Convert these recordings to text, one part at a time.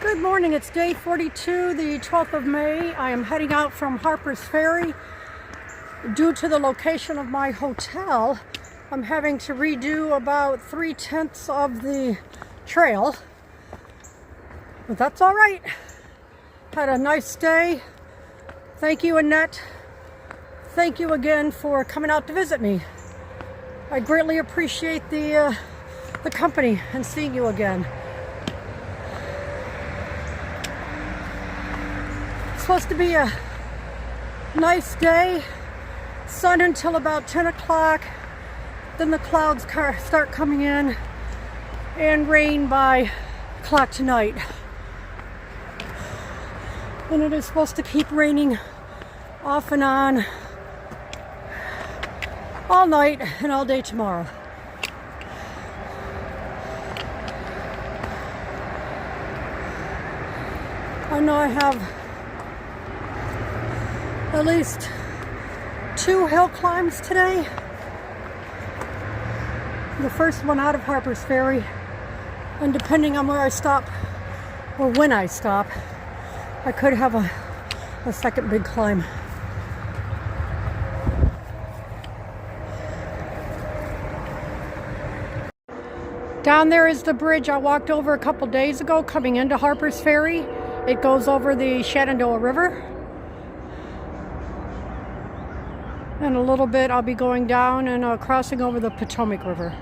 Good morning, it's day 42, the 12th of May. I am heading out from Harpers Ferry. Due to the location of my hotel, I'm having to redo about 3/10 of the trail. But that's all right. Had a nice day. Thank you, Annette. Thank you again for coming out to visit me. I greatly appreciate the company and seeing you again. It's supposed to be a nice day, sun until about 10 o'clock, then the clouds start coming in, and rain by o'clock tonight. And it is supposed to keep raining off and on all night and all day tomorrow. I know I have at least 2 hill climbs today. The first one out of Harpers Ferry, and depending on where I stop or when I stop, I could have a second big climb. Down there is the bridge I walked over a couple days ago coming into Harpers Ferry. It goes over the Shenandoah River. In a little bit I'll be going down and crossing over the Potomac River.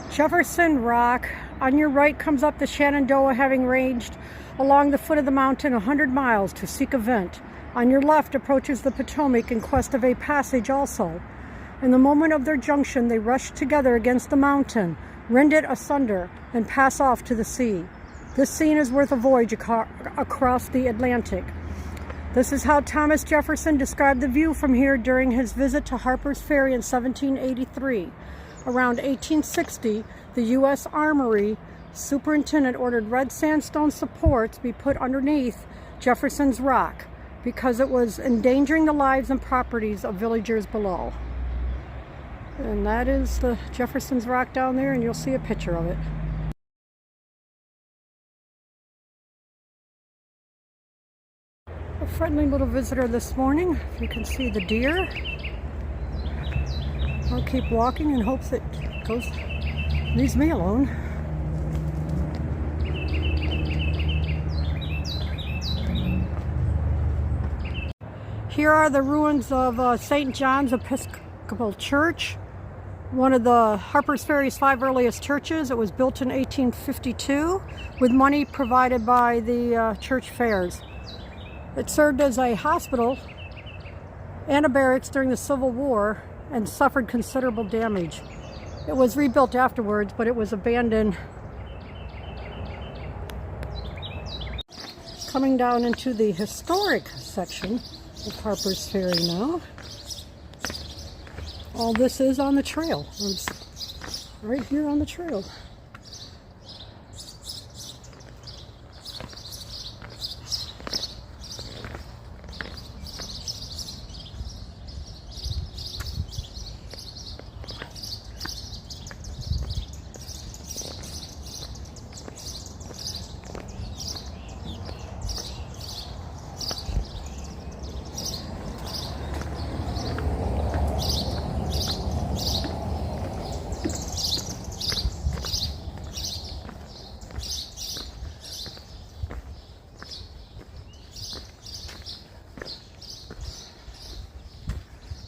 Jefferson Rock. On your right comes up the Shenandoah, having ranged along the foot of the mountain 100 miles to seek a vent. On your left approaches the Potomac in quest of a passage also. In the moment of their junction, they rush together against the mountain, rend it asunder, and pass off to the sea. This scene is worth a voyage across the Atlantic. This is how Thomas Jefferson described the view from here during his visit to Harpers Ferry in 1783. Around 1860, the U.S. Armory superintendent ordered red sandstone supports be put underneath Jefferson's Rock because it was endangering the lives and properties of villagers below. And that is the Jefferson's Rock down there, and you'll see a picture of it. A friendly little visitor this morning. If you can see the deer. I'll keep walking in hopes it leaves me alone. Here are the ruins of St. John's Episcopal Church, one of the Harpers Ferry's 5 earliest churches. It was built in 1852 with money provided by the church fairs. It served as a hospital and a barracks during the Civil War and suffered considerable damage. It was rebuilt afterwards, but it was abandoned. Coming down into the historic section of Harpers Ferry now. All this is on the trail. It's right here on the trail.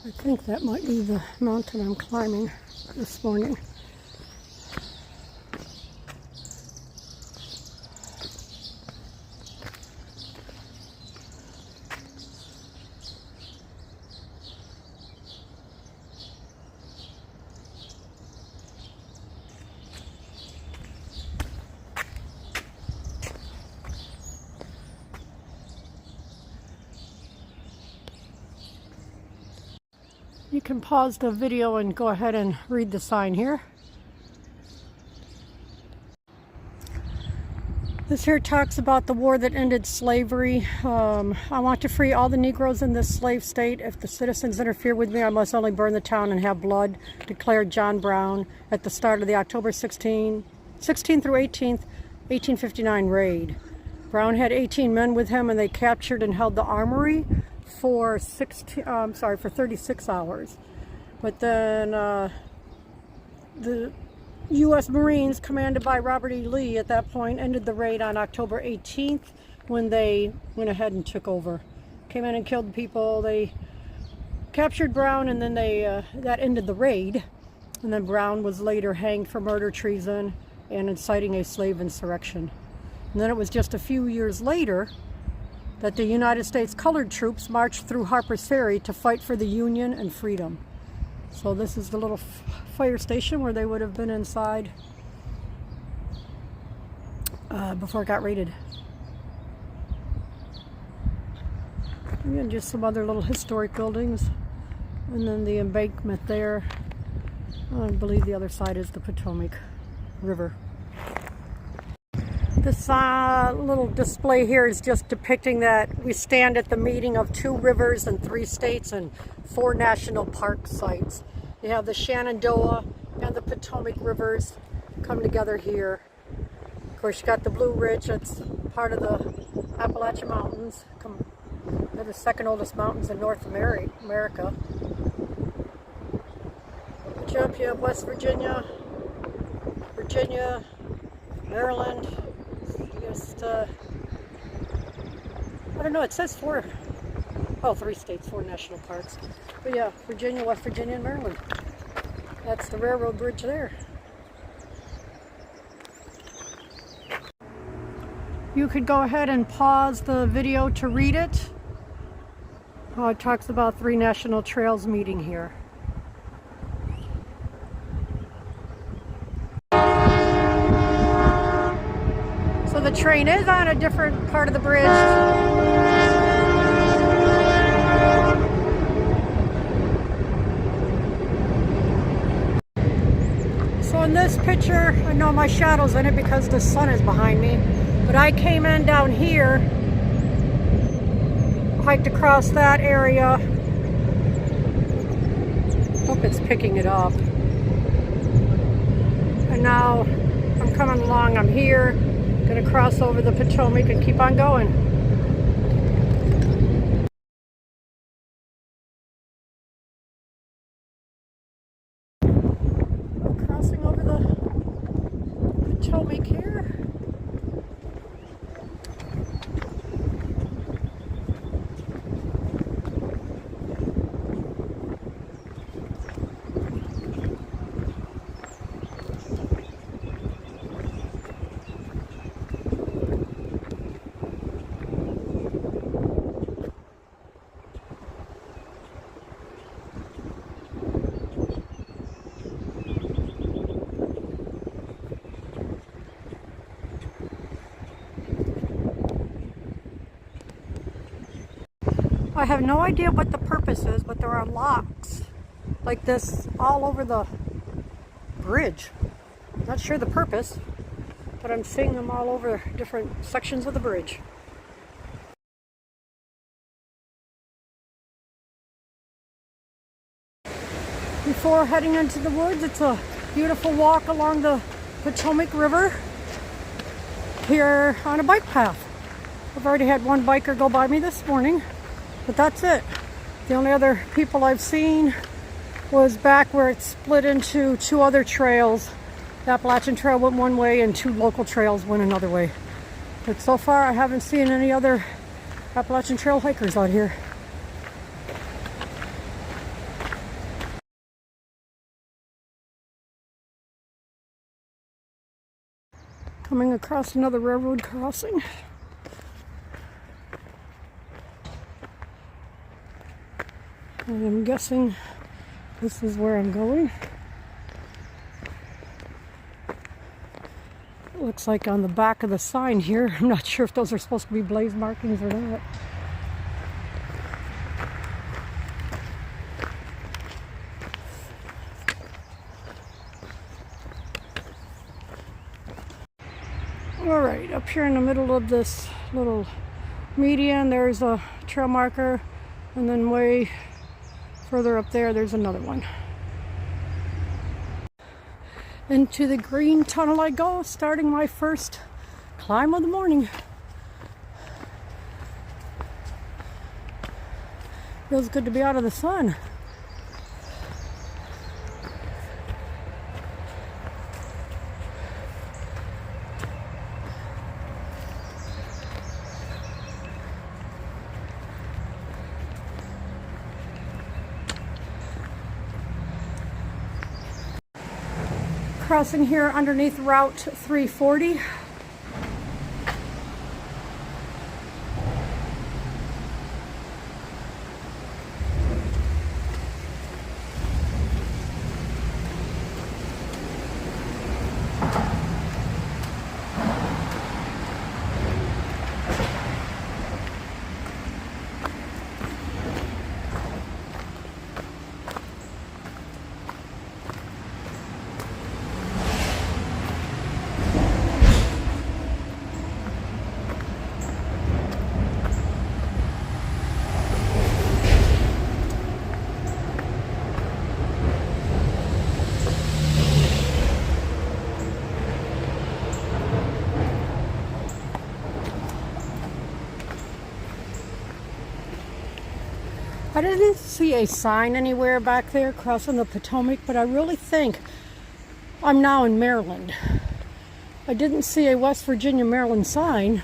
I think that might be the mountain I'm climbing this morning. You can pause the video and go ahead and read the sign here. This here talks about the war that ended slavery. I want to free all the Negroes in this slave state. If the citizens interfere with me, I must only burn the town and have blood, declared John Brown at the start of the October 16, 16th through 18th, 1859 raid. Brown had 18 men with him, and they captured and held the armory for 36 hours. But then the U.S. Marines, commanded by Robert E. Lee at that point, ended the raid on October 18th when they went ahead and took over. Came in and killed the people. They captured Brown, and then that ended the raid. And then Brown was later hanged for murder, treason, and inciting a slave insurrection. And then it was just a few years later that the United States colored troops marched through Harpers Ferry to fight for the Union and freedom. So this is the little fire station where they would have been inside before it got raided. And just some other little historic buildings. And then the embankment there. I believe the other side is the Potomac River. This little display here is just depicting that we stand at the meeting of 2 rivers and 3 states and 4 national park sites. You have the Shenandoah and the Potomac rivers come together here. Of course, you got the Blue Ridge, that's part of the Appalachian Mountains. They're the second oldest mountains in North America. You have West Virginia, Maryland. Just, I don't know, it says 3 states, 4 national parks. But yeah, Virginia, West Virginia, and Maryland. That's the railroad bridge there. You could go ahead and pause the video to read it. It talks about 3 national trails meeting here. So the train is on a different part of the bridge. So in this picture, I know my shadow's in it because the sun is behind me, but I came in down here, hiked across that area. Hope it's picking it up. And now I'm coming along, I'm here. Gonna cross over the Potomac and keep on going. Crossing over the Potomac here. I have no idea what the purpose is, but there are locks like this all over the bridge. Not sure the purpose, but I'm seeing them all over different sections of the bridge. Before heading into the woods, it's a beautiful walk along the Potomac River here on a bike path. I've already had one biker go by me this morning. But that's it. The only other people I've seen was back where it split into 2 other trails. The Appalachian Trail went one way and 2 local trails went another way. But so far I haven't seen any other Appalachian Trail hikers out here. Coming across another railroad crossing. I'm guessing this is where I'm going. It looks like on the back of the sign here. I'm not sure if those are supposed to be blaze markings or not. Alright, up here in the middle of this little median, there's a trail marker, and then way further up there, there's another one. Into the green tunnel I go, starting my first climb of the morning. Feels good to be out of the sun. Crossing here underneath Route 340. I didn't see a sign anywhere back there crossing the Potomac, but I really think I'm now in Maryland. I didn't see a West Virginia, Maryland sign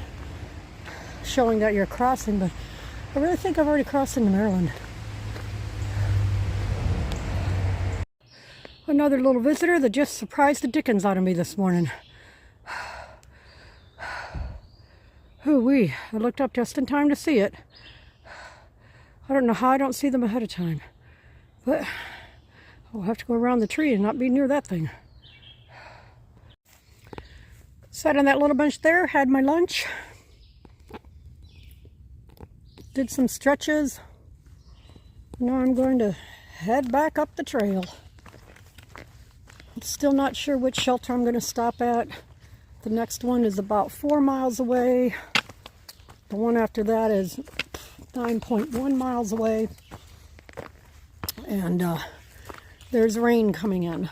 showing that you're crossing, but I really think I've already crossed into Maryland. Another little visitor that just surprised the dickens out of me this morning. Hoo-wee, I looked up just in time to see it. I don't know how I don't see them ahead of time, but I'll have to go around the tree and not be near that thing. Sat on that little bench there, had my lunch, did some stretches. Now I'm going to head back up the trail. I'm still not sure which shelter I'm going to stop at. The next one is about 4 miles away. The one after that is 9.1 miles away, and there's rain coming in.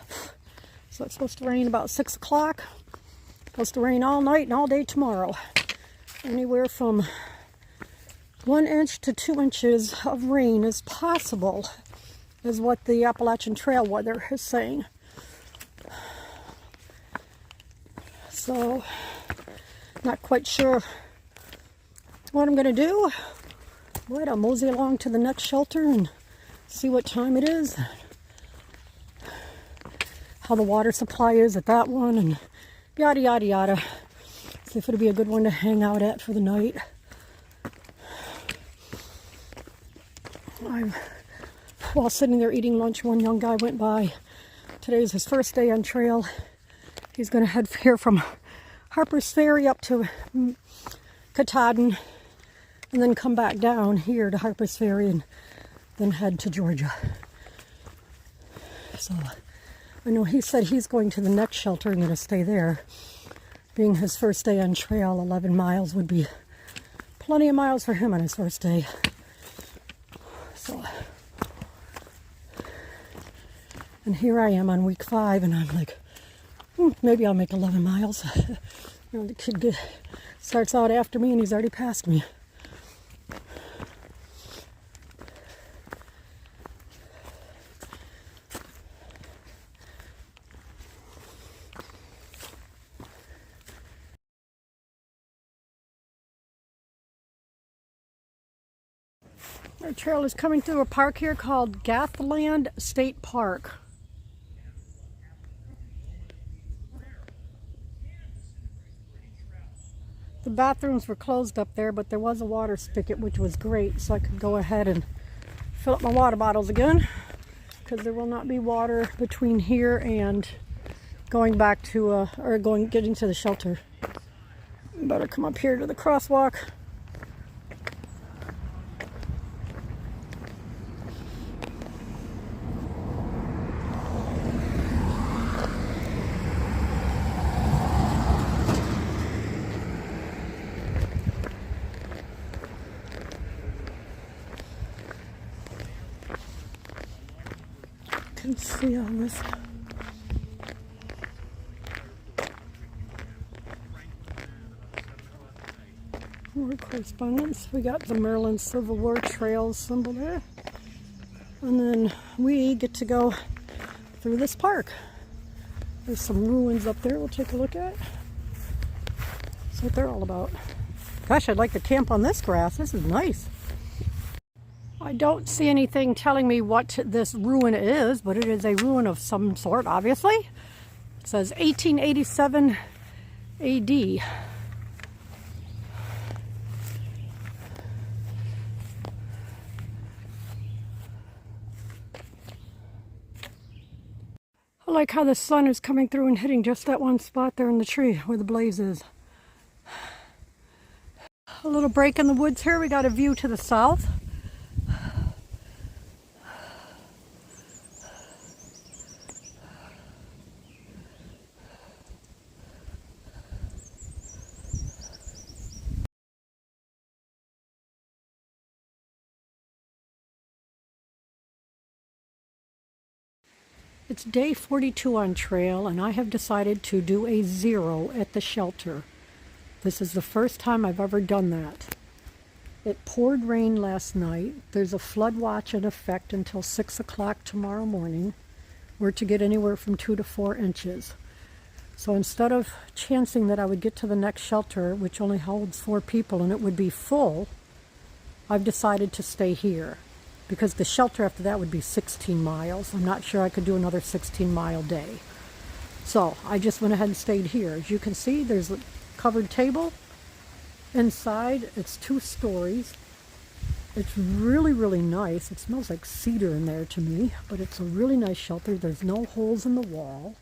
So it's supposed to rain about 6 o'clock. Supposed to rain all night and all day tomorrow. Anywhere from 1 inch to 2 inches of rain is possible, is what the Appalachian Trail weather is saying. So, not quite sure what I'm going to do. Right, I'll mosey along to the next shelter and see what time it is, how the water supply is at that one, and yada yada yada. See if it'll be a good one to hang out at for the night. While sitting there eating lunch, one young guy went by. Today's his first day on trail. He's going to head here from Harpers Ferry up to Katahdin, and then come back down here to Harpers Ferry and then head to Georgia. So I know he said he's going to the next shelter and going to stay there. Being his first day on trail, 11 miles would be plenty of miles for him on his first day. So, and here I am on week 5, and I'm like, maybe I'll make 11 miles. You know, the kid starts out after me and he's already passed me. Our trail is coming through a park here called Gathland State Park. The bathrooms were closed up there, but there was a water spigot, which was great, so I could go ahead and fill up my water bottles again, because there will not be water between here and going back to getting to the shelter. Better come up here to the crosswalk. Can see all this. More correspondence. We got the Maryland Civil War Trails symbol there. And then we get to go through this park. There's some ruins up there we'll take a look at. That's what they're all about. Gosh, I'd like to camp on this grass. This is nice. I don't see anything telling me what this ruin is, but it is a ruin of some sort, obviously. It says 1887 AD. I like how the sun is coming through and hitting just that one spot there in the tree where the blaze is. A little break in the woods here. We got a view to the south. It's day 42 on trail, and I have decided to do a 0 at the shelter. This is the first time I've ever done that. It poured rain last night. There's a flood watch in effect until 6 o'clock tomorrow morning. We're to get anywhere from 2 to 4 inches. So instead of chancing that I would get to the next shelter, which only holds 4 people and it would be full, I've decided to stay here. Because the shelter after that would be 16 miles. I'm not sure I could do another 16-mile day. So I just went ahead and stayed here. As you can see, there's a covered table. Inside, it's 2 stories. It's really, really nice. It smells like cedar in there to me, but it's a really nice shelter. There's no holes in the wall.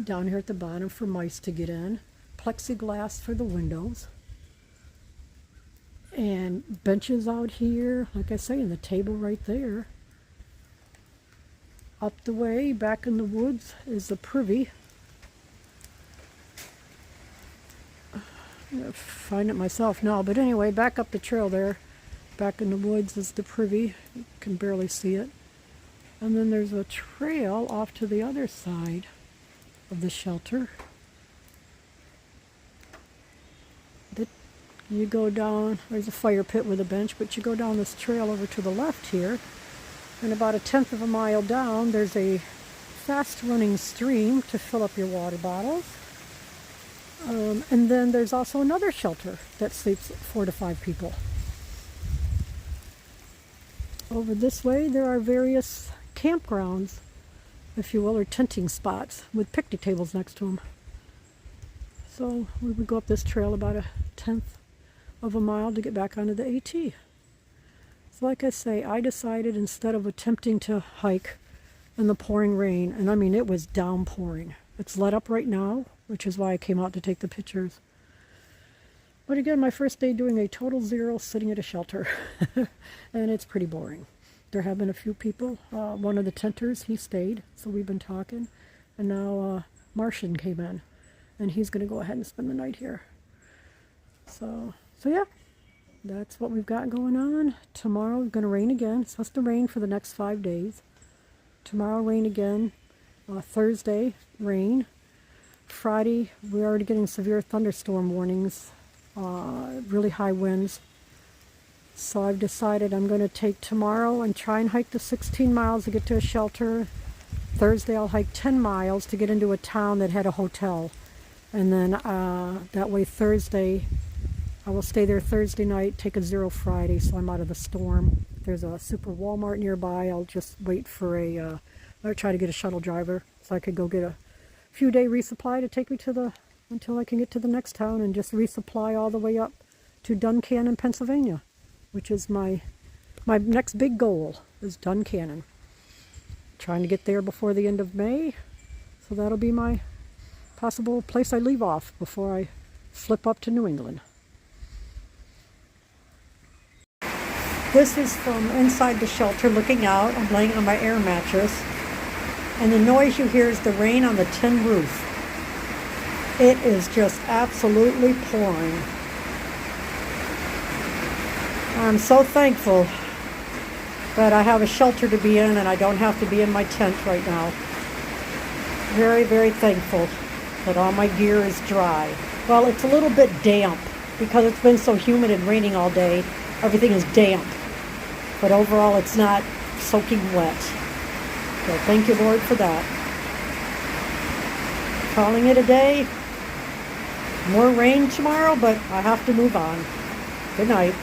Down here at the bottom for mice to get in. Plexiglass for the windows. And benches out here, like I say, and the table right there. Up the way, back in the woods, is the privy. I'm gonna find it myself now, but anyway, back up the trail there, back in the woods is the privy. You can barely see it. And then there's a trail off to the other side of the shelter. You go down, there's a fire pit with a bench, but you go down this trail over to the left here, and about 1/10 of a mile down, there's a fast-running stream to fill up your water bottles. And then there's also another shelter that sleeps 4 to 5 people. Over this way, there are various campgrounds, if you will, or tenting spots with picnic tables next to them. So we would go up this trail about 1/10 of a mile to get back onto the AT. So like I say, I decided instead of attempting to hike in the pouring rain, and I mean it was downpouring. It's let up right now, which is why I came out to take the pictures. But again, my first day doing a total 0 sitting at a shelter. And it's pretty boring. There have been a few people. One of the tenters, he stayed, so we've been talking. And now Martian came in, and he's going to go ahead and spend the night here. So yeah, that's what we've got going on. Tomorrow it's going to rain again. It's supposed to rain for the next 5 days. Tomorrow rain again. Thursday rain. Friday we're already getting severe thunderstorm warnings. Really high winds. So I've decided I'm going to take tomorrow and try and hike the 16 miles to get to a shelter. Thursday I'll hike 10 miles to get into a town that had a hotel. And then that way Thursday, I will stay there Thursday night, take a 0 Friday, so I'm out of the storm. There's a super Walmart nearby. I'll just wait for I'll try to get a shuttle driver so I could go get a few day resupply to take me to until I can get to the next town and just resupply all the way up to Duncannon, Pennsylvania, which is my next big goal is Duncannon. Trying to get there before the end of May, so that'll be my possible place I leave off before I flip up to New England. This is from inside the shelter looking out. I'm laying on my air mattress, and the noise you hear is the rain on the tin roof. It is just absolutely pouring. I'm so thankful that I have a shelter to be in and I don't have to be in my tent right now. Very, very thankful that all my gear is dry. Well, it's a little bit damp because it's been so humid and raining all day, everything is damp. But overall, it's not soaking wet. So thank you, Lord, for that. Calling it a day. More rain tomorrow, but I have to move on. Good night.